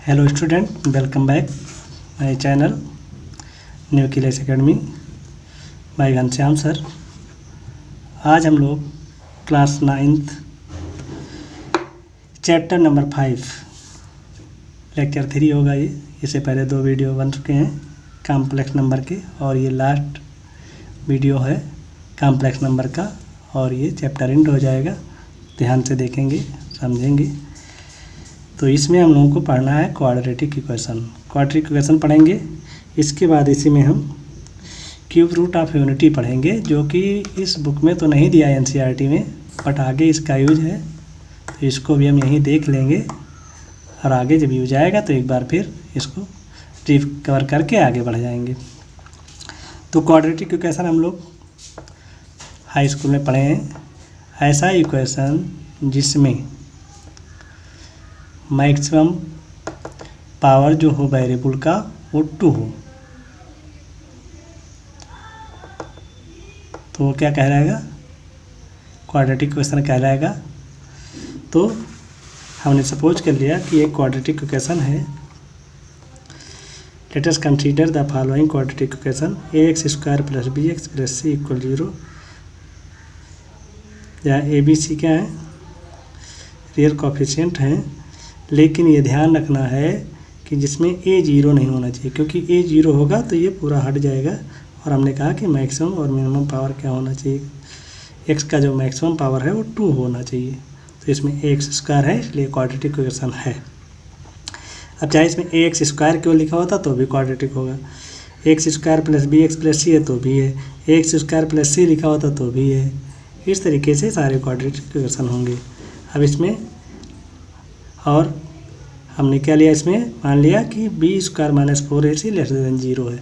Hello student, welcome back my channel Nucleus Academy by Ghanshyam sir. आज हम लोग class 9th chapter number 5 lecture 3 होगा ये। इससे पहले 2 वीडियो बन चुके हैं कॉम्प्लेक्स नंबर के, और ये लास्ट वीडियो है कॉम्प्लेक्स नंबर का, और ये चैप्टर एंड हो जाएगा। ध्यान से देखेंगे, समझेंगे। तो इसमें हम लोगों को पढ़ना है क्वाड्रेटिक इक्वेशन। क्वाड्रेटिक इक्वेशन पढ़ेंगे, इसके बाद इसी में हम क्यूब रूट ऑफ यूनिटी पढ़ेंगे, जो कि इस बुक में तो नहीं दिया है एनसीईआरटी में, बट आगे इसका यूज है, तो इसको भी हम यहीं देख लेंगे। और आगे जब यूज आएगा तो एक बार फिर इसको रिकवर करके आगे बढ़ जाएंगे। तो क्वाड्रेटिक इक्वेशन हम लोग हाई स्कूल में पढ़े हैं। ऐसा इक्वेशन जिसमें मैक्सिमम पावर जो हो वेरिएबल का वो 2 हो, तो वो क्या कहलाएगा? क्वाड्रेटिक इक्वेशन कहलाएगा। तो हमने सपोज कर लिया कि एक क्वाड्रेटिक इक्वेशन है। Let us consider the following quadratic equation: ax² + bx + c = 0। या ए बी सी क्या है? रियल कोफिशिएंट हैं, लेकिन ये ध्यान रखना है कि जिसमें a 0 नहीं होना चाहिए, क्योंकि a 0 होगा तो ये पूरा हट जाएगा। और हमने कहा कि मैक्सिमम और मिनिमम पावर क्या होना चाहिए? x का जो मैक्सिमम पावर है वो 2 होना चाहिए। तो इसमें ax² है, इसलिए क्वाड्रेटिक इक्वेशन है। अब चाहे इसमें ax² क्यों लिखा होता तो भी क्वाड्रेटिक होगा, ax² + bx + c है तो भी है, ax² + c लिखा होता तो भी है। इस तरीके से सारे क्वाड्रेटिक इक्वेशन होंगे। अब इसमें और हमने क्या लिया, इसमें मान लिया कि b² - 4ac < 0 है।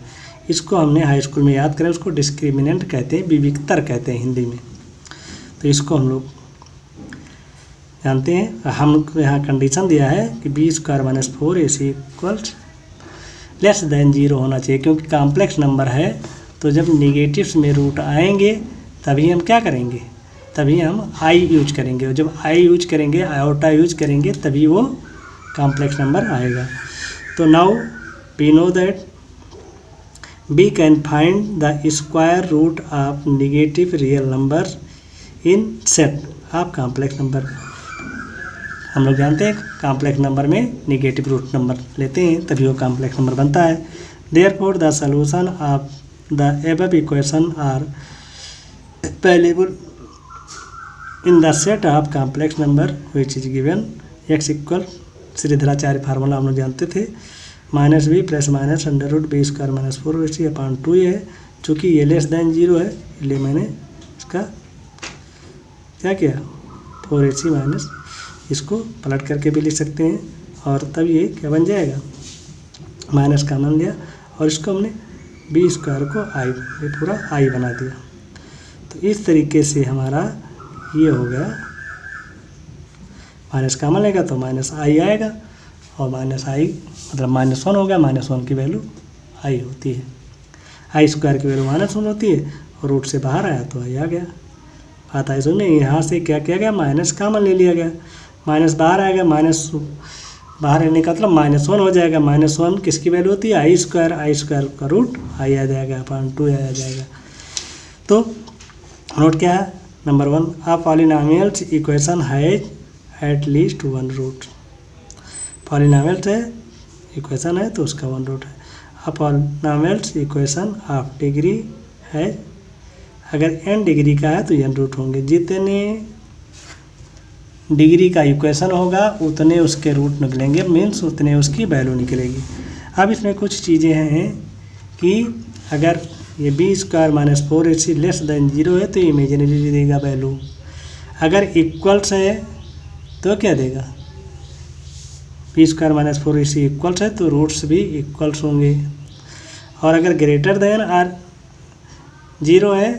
इसको हमने हाई स्कूल में याद करें, उसको डिस्क्रिमिनेंट कहते हैं, विविक्तर कहते हैं हिंदी में। तो इसको हम लोग जानते हैं। हमको यहाँ कंडीशन दिया है कि b² - 4ac < 0 होना चाहिए, क्योंकि कॉम्प्लेक्स नंबर है। तो जब निगेटिव्स में रूट आएंगे तभी हम क्या करेंगे? तभी हम आई यूज करेंगे, और जब आई यूज करेंगे, आयोटा यूज करेंगे, तभी वो कॉम्प्लेक्स नंबर आएगा। तो now we know that we can find the square root of negative real number in set of complex number. हम लोग जानते हैं कॉम्प्लेक्स नंबर में नेगेटिव रूट नंबर लेते हैं तभी वो कॉम्प्लेक्स नंबर बनता है। Therefore the solution of the above equation are available in the set of complex number which is given x = Shridharacharya formula हम लोग जानते थे, -b + -√b² - 4ac/2 है। चूँकि ये < 0 है, इसलिए मैंने इसका क्या किया, 4ac- इसको पलट करके भी लिख सकते हैं, और तब ये क्या बन जाएगा, माइनस का मान लिया, और इसको हमने b² को i, ये पूरा i बना दिया। तो इस तरीके से हमारा ये हो गया, माइनस कॉमन लेगा तो -i आएगा, और -i मतलब -1 हो गया। -1 की वैल्यू i होती है, i² की वैल्यू -1 होती है, और रूट से बाहर आया तो i आ गया। बात आई सुनने, यहाँ से क्या किया गया, माइनस कॉमन ले लिया गया, माइनस बाहर आएगा, माइनस बाहर आने का मतलब -1 हो जाएगा। -1 किसकी वैल्यू होती है? i² का रूट i आ जाएगा, 2 आ जाएगा। तो नोट क्या है? Number 1, a polynomials equation has at least 1 root. Polynomials है, इक्वेशन है तो उसका 1 रूट है। A polynomials equation of degree है, अगर n डिग्री का है तो n रूट होंगे। जितने डिग्री का इक्वेशन होगा उतने उसके रूट निकलेंगे, मीन्स उतने उसकी वैल्यू निकलेगी। अब इसमें कुछ चीज़ें हैं कि अगर ये b² - 4ac < 0 है तो इमेजिनरी देगा वैल्यू। अगर इक्वल्स है तो क्या देगा? b² - 4ac इक्वल्स है तो रूट्स भी इक्वल्स होंगे। और अगर ग्रेटर देन और 0 है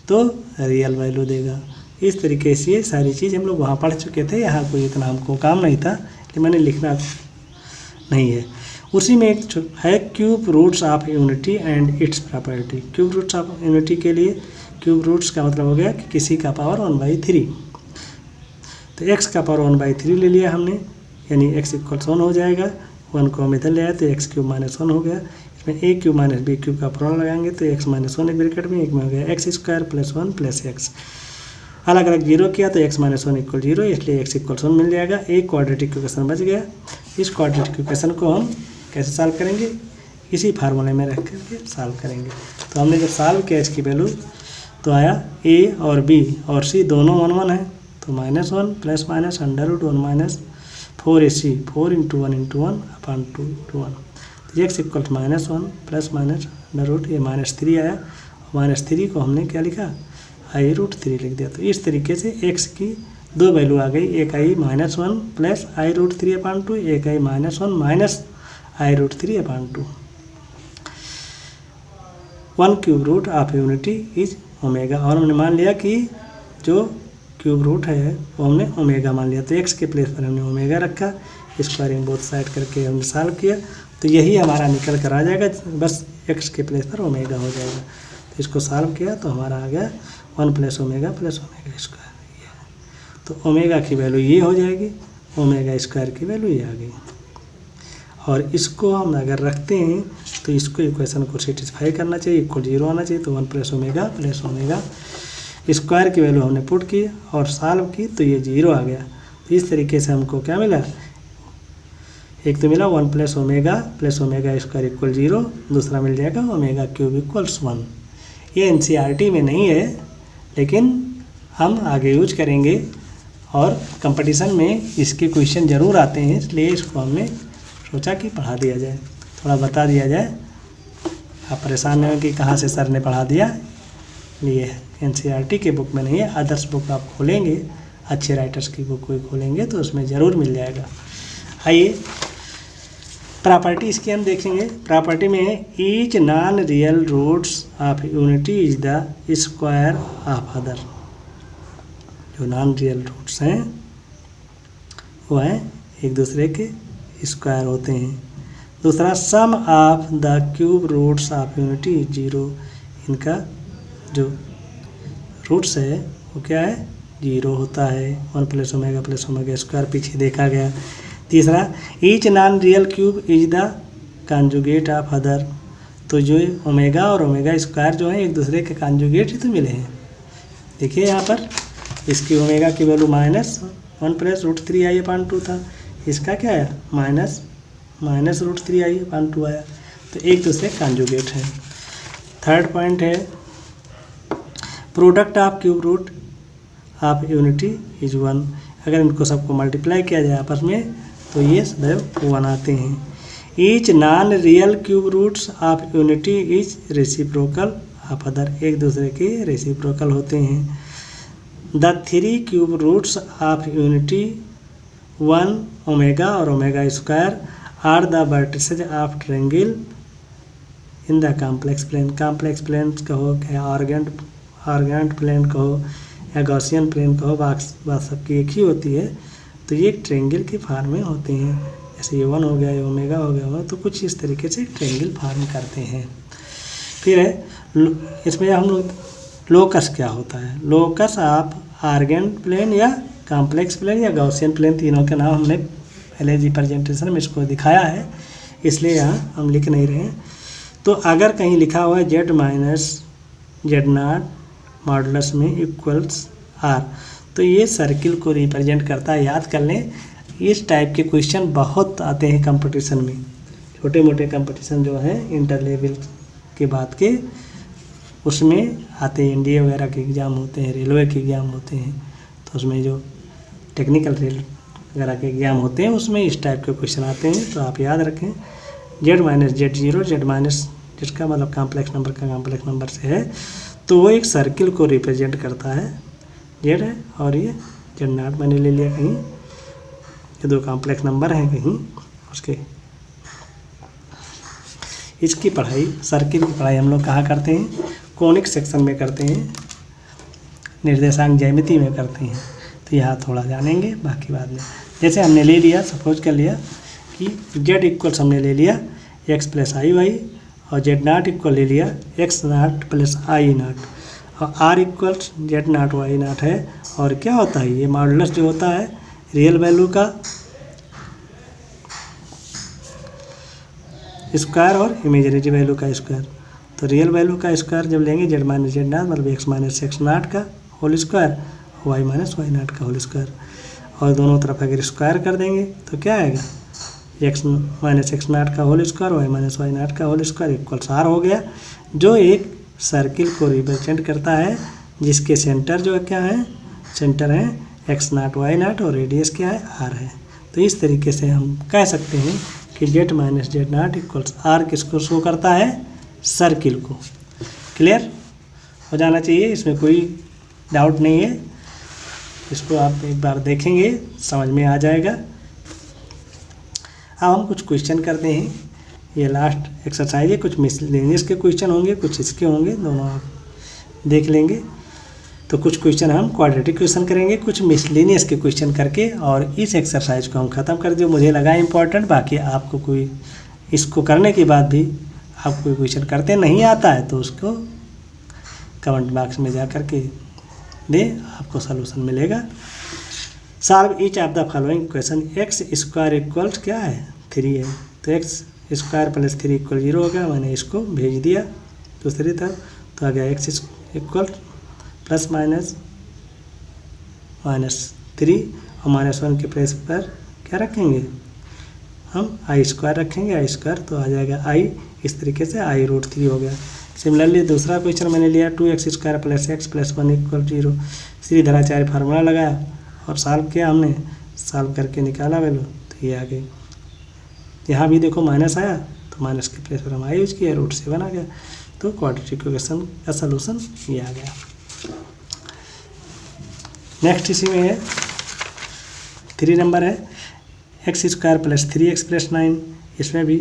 तो रियल वैल्यू देगा। इस तरीके से सारी चीज़ हम लोग वहाँ पढ़ चुके थे, यहाँ कोई इतना हमको काम नहीं था, लेकिन मैंने लिखना नहीं है। उसी में एक है cube roots of unity and its property. Cube roots of unity के लिए क्यूब रूट्स का मतलब हो गया कि किसी का पावर 1/3। तो x का पावर 1/3 ले लिया हमने, यानी x = 1 हो जाएगा, 1 को हम इधर ले आए तो एक्स क्यूब माइनस 1 हो गया। इसमें ए क्यूब माइनस बी क्यूब का फॉर्मूला लगाएंगे तो एक्स माइनस 1 एक ब्रैकेट में, एक में हो गया x square plus 1 plus x. अलग अलग जीरो किया तो एक्स माइनस 1 इक्वल 0, इसलिए एक्स इक्वल 1 मिल जाएगा। एक क्वाड्रेटिक इक्वेशन बच गया। इस क्वाड्रेटिक इक्वेशन को हम कैसे सॉल्व करेंगे, इसी फार्मूले में रख करके सॉल्व करेंगे। तो हमने जब सॉल्व किया इसकी वैल्यू तो आया ए और बी और सी दोनों 1 1 है, तो -1 plus minus √1 minus 4ac 4 × 1 × 1 upon 2 × 1। तो एक्स इक्वल -1 प्लस माइनस √ ये -3 आया। -3 को हमने क्या लिखा, i√3 लिख दिया। तो इस तरीके से x की दो वैल्यू आ गई, एक आई -1 प्लस i√3 अपॉन 2, एक I -1 minus i√3 upon 2। 1 cube root of unity is omega, और हमने मान लिया कि जो क्यूब रूट है वो हमने ओमेगा मान लिया, तो x के प्लेस पर हमने ओमेगा रखा, स्क्वायरिंग बोथ साइड करके हमने सॉल्व किया, तो यही हमारा निकल कर आ जाएगा, बस x के प्लेस पर ओमेगा हो जाएगा। तो इसको सॉल्व किया तो हमारा आ गया 1 + ओमेगा स्क्वायर। तो ओमेगा की वैल्यू ये हो जाएगी, ओमेगा स्क्वायर की वैल्यू ये आ गई। और इसको हम अगर रखते हैं तो इसको इक्वेशन को सेटिस्फाई करना चाहिए, इक्वल 0 आना चाहिए। तो 1 + ओमेगा स्क्वायर की वैल्यू हमने पुट की और सॉल्व की तो ये 0 आ गया। तो इस तरीके से हमको क्या मिला, एक तो मिला 1 + ओमेगा स्क्वायर इक्वल 0, दूसरा मिल जाएगा ओमेगा क्यूब इक्वल्स 1। ये NCERT में नहीं है, लेकिन हम आगे यूज करेंगे और कंपटीशन में इसके क्वेश्चन ज़रूर आते हैं, इसलिए इसको हमने सोचा कि पढ़ा दिया जाए, थोड़ा बता दिया जाए। आप परेशान नहीं हो कि कहाँ से सर ने पढ़ा दिया, ये NCERT के बुक में नहीं है, अदर्स बुक आप खोलेंगे, अच्छे राइटर्स की बुक कोई खोलेंगे तो उसमें ज़रूर मिल जाएगा। आइए प्रॉपर्टी इसकी हम देखेंगे। प्रॉपर्टी में each non real roots of unity is the square of other. जो नॉन रियल रूट्स हैं वो हैं एक दूसरे के स्क्वायर होते हैं। दूसरा sum of the cube roots of unity is 0। इनका जो रूट्स है वो क्या है, 0 होता है। 1 + ओमेगा स्क्वायर पीछे देखा गया। तीसरा each non real cube is the conjugate of other. तो जो ओमेगा और ओमेगा स्क्वायर जो है एक दूसरे के कॉन्जुगेट ही तो मिले हैं। देखिए यहाँ पर इसकी ओमेगा की वैल्यू -1 + √3i/2 था, इसका क्या आया -√3i/2 आया। तो एक दूसरे कॉन्जुगेट है। थर्ड पॉइंट है product of cube root of unity is 1। अगर इनको सबको मल्टीप्लाई किया जाए आपस में तो ये सदैव 1 आते हैं। Each non real cube roots of unity is reciprocal of other. एक दूसरे के रेसिप्रोकल होते हैं। The 3 cube roots of unity 1 omega और omega square are the vertices of triangle in the complex plane. Complex plane कहो, Argand plane कहो या Gaussian plane कहो, बात सबकी एक ही होती है। तो ये ट्रायंगल के फॉर्म में होते हैं। जैसे ये 1 हो गया, ये ओमेगा हो गया, तो कुछ इस तरीके से ट्रायंगल फॉर्म करते हैं। फिर है इसमें हम लोग लोकस क्या होता है। लोकस ऑफ आर्गेंट प्लेन या कॉम्प्लेक्स प्लेन या गॉसियन प्लेन, तीनों के नाम हमने पहले जी प्रेजेंटेशन में इसको दिखाया है, इसलिए यहाँ हम लिख नहीं रहे हैं। तो अगर कहीं लिखा हुआ है Z-Z0 मॉडुलस में इक्वल्स R, तो ये सर्किल को रिप्रेजेंट करता है। याद कर लें, इस टाइप के क्वेश्चन बहुत आते हैं कंपटीशन में। छोटे मोटे कंपटीशन जो है इंटर लेवल के बाद के उसमें आते हैं, NDA वगैरह के एग्ज़ाम होते हैं, रेलवे के एग्ज़ाम होते हैं, तो उसमें जो टेक्निकल रेल वगैरह के एग्ज़ाम होते हैं उसमें इस टाइप के क्वेश्चन आते हैं। तो आप याद रखें Z-Z0, Z- जिसका मतलब कॉम्प्लेक्स नंबर का कॉम्प्लेक्स नंबर से है, तो वो एक सर्किल को रिप्रेजेंट करता है। Z है और ये Z0 मैंने ले लिया कहीं, ये दो कॉम्प्लेक्स नंबर हैं कहीं उसके। इसकी पढ़ाई, सर्किल की पढ़ाई हम लोग कहाँ करते हैं, कोनिक सेक्शन में करते हैं, निर्देशांक ज्यामिति में करते हैं। तो यहाँ थोड़ा जानेंगे, बाकी बाद में। जैसे हमने ले लिया, सपोज कर लिया कि Z इक्वल्स हमने ले लिया x + iy और Z0 इक्वल ले लिया x0 + i0 और R इक्वल्स Z0 y0 है। और क्या होता है, ये मॉडुलस जो होता है रियल वैल्यू का स्क्वायर और इमेजिनरी वैल्यू का स्क्वायर। तो रियल वैल्यू का स्क्वायर जब लेंगे जेड माइनस जेड नाट मतलब एक्स माइनस एक्स नाट का whole square, Y minus y naught का होल स्क्वायर, और दोनों तरफ अगर स्क्वायर कर देंगे तो क्या आएगा, एक्स माइनस एक्स नाट का whole square Y minus y naught का होल स्क्वायर इक्वल्स आर हो गया, जो एक सर्किल को रिप्रेजेंट करता है जिसके सेंटर जो क्या है, सेंटर है एक्स नाट वाई नाट और रेडियस क्या है आर है। तो इस तरीके से हम कह सकते हैं कि Z minus Z naught equals R किसको शो करता है, सर्किल को। क्लियर हो जाना चाहिए, इसमें कोई डाउट नहीं है, इसको आप एक बार देखेंगे समझ में आ जाएगा। अब हम कुछ क्वेश्चन करते हैं, ये लास्ट एक्सरसाइज है, कुछ मिसलेनियस के क्वेश्चन होंगे, कुछ इसके होंगे, दोनों आप देख लेंगे। तो कुछ क्वेश्चन हम क्वाड्रेटिक क्वेश्चन करेंगे, कुछ मिसलेनियस के क्वेश्चन करके, और इस एक्सरसाइज को हम ख़त्म कर दें। मुझे लगा इम्पॉर्टेंट, बाकी आपको कोई इसको करने के बाद भी आप कोई क्वेश्चन करते नहीं आता है तो उसको कमेंट बॉक्स में जा कर के दें, आपको सलूशन मिलेगा। Solve each of the following question, x square equals क्या है 3 है, तो एक्स स्क्वायर प्लस 3 इक्वल 0 हो गया, मैंने इसको भेज दिया दूसरी तरफ, तो आ गया एक्स इक्वल प्लस माइनस -3 और -1 के प्लेस पर क्या रखेंगे, हम आई स्क्वायर रखेंगे, आई स्क्वायर तो आ जाएगा आई, इस तरीके से आई रूट 3 हो गया। सिमिलरली दूसरा क्वेश्चन मैंने लिया 2x square plus x plus 1 equal 0, Sridharacharya formula लगाया और सॉल्व किया हमने, सॉल्व करके निकाला वैल्यू, तो ये आ गई। यहाँ भी देखो माइनस आया तो माइनस के प्लेस पर हम आई यूज किया, रूट 7 आ गया, तो क्वाड्रेटिक इक्वेशन का सलूशन ये आ गया। नेक्स्ट इसी में है 3 नंबर है x square plus 3x plus 9, इसमें भी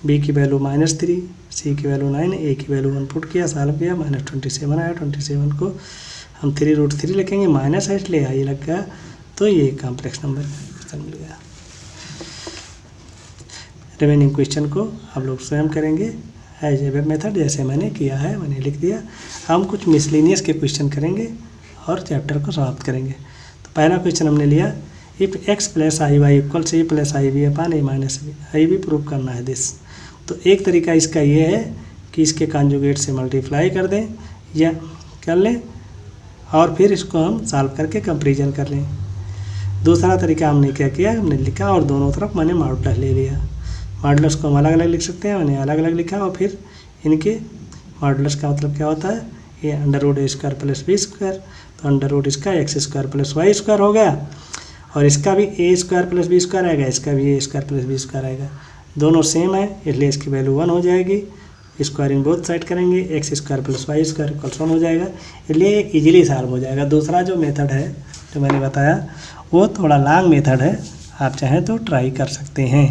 b की वैल्यू -3, c की वैल्यू 9, a की वैल्यू 1 पुट किया, सॉल्व किया, -27 आया, 27 को हम 3√3 लिखेंगे, माइनस है इसलिए आई लग गया, तो ये कॉम्प्लेक्स नंबर क्वेश्चन मिल गया। रिमेनिंग क्वेश्चन को आप लोग स्वयं करेंगे एज ए वेब मेथड, जैसे मैंने किया है मैंने लिख दिया। हम कुछ मिसलेनियस के क्वेश्चन करेंगे और चैप्टर को समाप्त करेंगे। तो पहला क्वेश्चन हमने लिया if x plus I Y equal से plus I B upon A minus B, I भी प्रूव करना है दिस। तो एक तरीका इसका ये है कि इसके कॉन्जुगेट से मल्टीप्लाई कर दें या कर लें और फिर इसको हम सॉल्व करके कंपेरिजन कर लें। दूसरा तरीका हमने क्या किया, हमने लिखा और दोनों तरफ मैंने मॉडुलस ले लिया। मॉडुलस को हम अलग अलग लिख सकते हैं, मैंने अलग अलग लिखा और फिर इनके मॉडुलस का मतलब क्या होता है, ये √a² प्लस b², तो अंडर इसका x² प्लस y² हो गया और इसका भी a² प्लस b² आएगा, इसका भी a² प्लस b² आएगा, दोनों सेम है इसलिए इसकी वैल्यू 1 हो जाएगी। स्क्वायरिंग बोथ साइड करेंगे, x² प्लस y² इक्वल्स 1 हो जाएगा, इसलिए इजीली सॉल्व हो जाएगा। दूसरा जो मेथड है जो मैंने बताया वो थोड़ा लॉन्ग मेथड है, आप चाहें तो ट्राई कर सकते हैं।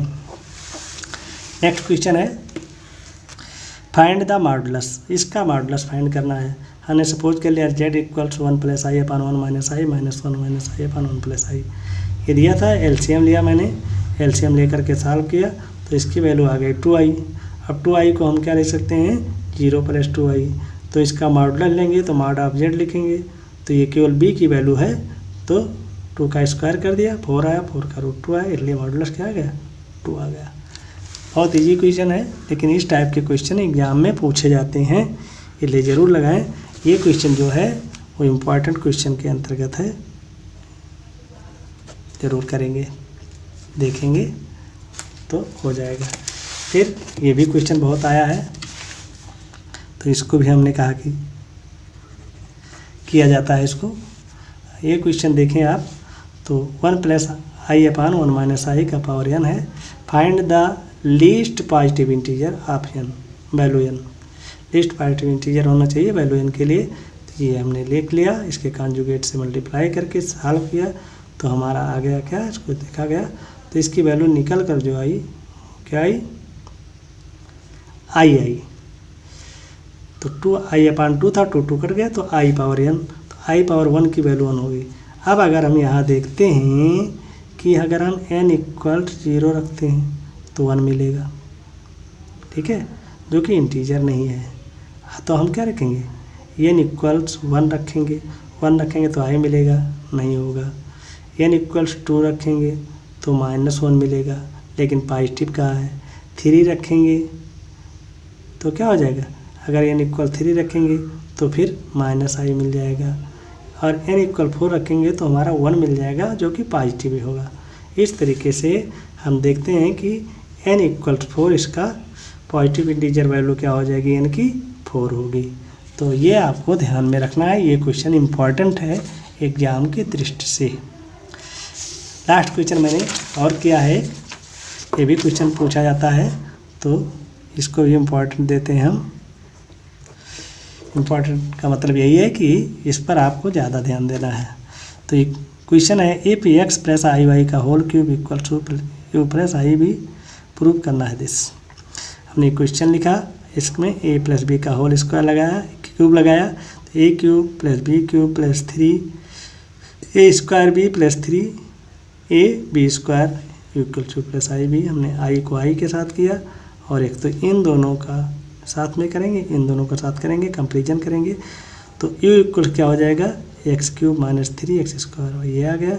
नेक्स्ट क्वेश्चन है फाइंड द मॉडुलस, इसका मॉडुलस फाइंड करना है। हमने सपोज कर लिया z इक्वल्स 1 प्लस आई अपान 1 माइनस आई माइनस 1 माइनस आई अपान 1 प्लस आई, ये दिया था। एलसीएम लिया मैंने, एलसीएम लेकर के सॉल्व किया तो इसकी वैल्यू आ गई 2i। अब 2i को हम क्या लिख सकते हैं 0 प्लस 2i, तो इसका मॉडुलस लेंगे तो मॉड ऑफ z लिखेंगे, तो ये केवल b की वैल्यू है तो 2 का स्क्वायर कर दिया, 4 आया, 4 का रूट 2 आया, इसलिए मॉडुलस क्या आ गया 2 आ गया। बहुत ईजी क्वेश्चन है, लेकिन इस टाइप के क्वेश्चन एग्जाम में पूछे जाते हैं, इसलिए ज़रूर लगाएं। ये क्वेश्चन जो है वो इम्पॉर्टेंट क्वेश्चन के अंतर्गत है, ज़रूर करेंगे, देखेंगे तो हो जाएगा। फिर ये भी क्वेश्चन बहुत आया है तो इसको भी हमने कहा कि किया जाता है इसको। ये क्वेश्चन देखें आप तो 1 प्लस आई अपान 1 माइनस आई का पावर n है, find the least positive integer of n, value n, least positive integer होना चाहिए वैल्यू n के लिए। तो ये हमने लिख लिया, इसके कॉन्जुगेट से मल्टीप्लाई करके सॉल्व किया तो हमारा आ गया क्या, इसको देखा गया तो इसकी वैल्यू निकल कर जो आई क्या आई आई, तो 2i अपान 2 था, 2 कट गया तो i पावर n, तो i पावर 1 की वैल्यू 1 होगी। अब अगर हम यहाँ देखते हैं कि अगर हम n इक्वल 0 रखते हैं तो 1 मिलेगा, ठीक है, जो कि इंटीजर नहीं है, तो हम क्या रखेंगे n इक्वल्स 1 रखेंगे, 1 रखेंगे तो i मिलेगा, नहीं होगा। n इक्वल्स 2 रखेंगे तो -1 मिलेगा, लेकिन पॉजिटिव कहाँ है, 3 रखेंगे तो क्या हो जाएगा, अगर n इक्वल 3 रखेंगे तो फिर -i मिल जाएगा, और n इक्वल 4 रखेंगे तो हमारा 1 मिल जाएगा जो कि पॉजिटिव ही होगा। इस तरीके से हम देखते हैं कि n इक्वल 4 इसका पॉजिटिव इंटीजर वैल्यू क्या हो जाएगी, n की 4 होगी। तो ये आपको ध्यान में रखना है, ये क्वेश्चन इम्पॉर्टेंट है एग्ज़ाम की दृष्टि से। लास्ट क्वेश्चन मैंने और किया है, ये भी क्वेश्चन पूछा जाता है तो इसको भी इम्पॉर्टेंट देते हैं हम। इम्पॉर्टेंट का मतलब यही है कि इस पर आपको ज़्यादा ध्यान देना है। तो ये क्वेश्चन है, if x plus I y का whole cube equal to u plus I b, prove करना है दिस। हमने क्वेश्चन लिखा, इसमें a प्लस बी का होल स्क्वायर लगाया, क्यूब लगाया, तो a cube plus b cube plus 3 a square b plus 3 a b square equal to plus I b. हमने i को i के साथ किया, और एक तो इन दोनों का साथ में करेंगे, इन दोनों का साथ करेंगे, कंपेरिजन करेंगे, तो u इक्वल क्या हो जाएगा, x cube minus 3x square, ये आ गया,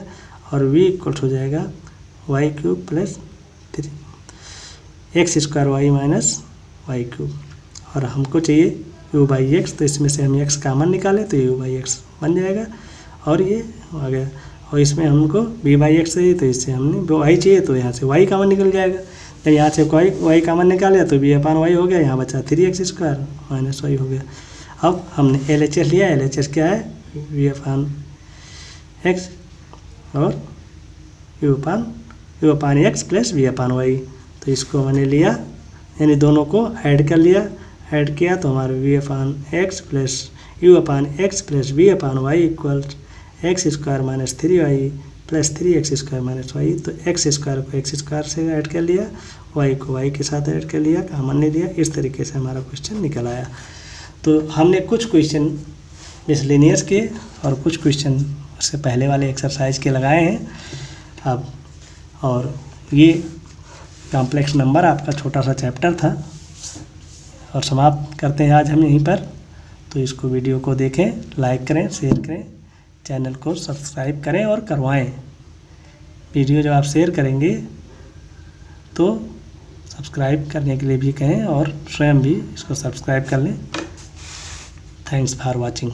और v इक्वल हो जाएगा Y cube plus 3 X square Y minus Y cube, और हमको चाहिए u बाई एक्स, तो इसमें से हम x कामन निकालें तो u बाई एक्स बन जाएगा, और ये आ गया, और इसमें हमको v बाई एक्स चाहिए तो इससे हमने y चाहिए तो यहाँ से y कामन निकल जाएगा, जब यहाँ से y कामन निकाले तो v अपान वाई हो गया, यहाँ बचा 3x स्क्वायर माइनस वाई हो गया। अब हमने LHS लिया, LHS क्या है, v अपान एक्स और u upon x plus v upon Y, तो इसको मैंने लिया, यानी दोनों को ऐड कर लिया, ऐड किया तो हमारे v upon x plus u upon x plus v upon y equal x square minus 3y plus 3x square minus y. तो एक्स स्क्वायर को एक्स स्क्वायर से ऐड कर लिया, वाई को वाई के साथ ऐड कर लिया, कामन नहीं लिया, इस तरीके से हमारा क्वेश्चन निकल आया। तो हमने कुछ क्वेश्चन मिसलेनियस के और कुछ क्वेश्चन उससे पहले वाले एक्सरसाइज के लगाए हैं अब, और ये कॉम्प्लेक्स नंबर आपका छोटा सा चैप्टर था, और समाप्त करते हैं आज हम यहीं पर। तो इसको वीडियो को देखें, लाइक करें, शेयर करें, चैनल को सब्सक्राइब करें और करवाएं। वीडियो जब आप शेयर करेंगे तो सब्सक्राइब करने के लिए भी कहें, और स्वयं भी इसको सब्सक्राइब कर लें। Thanks for watching.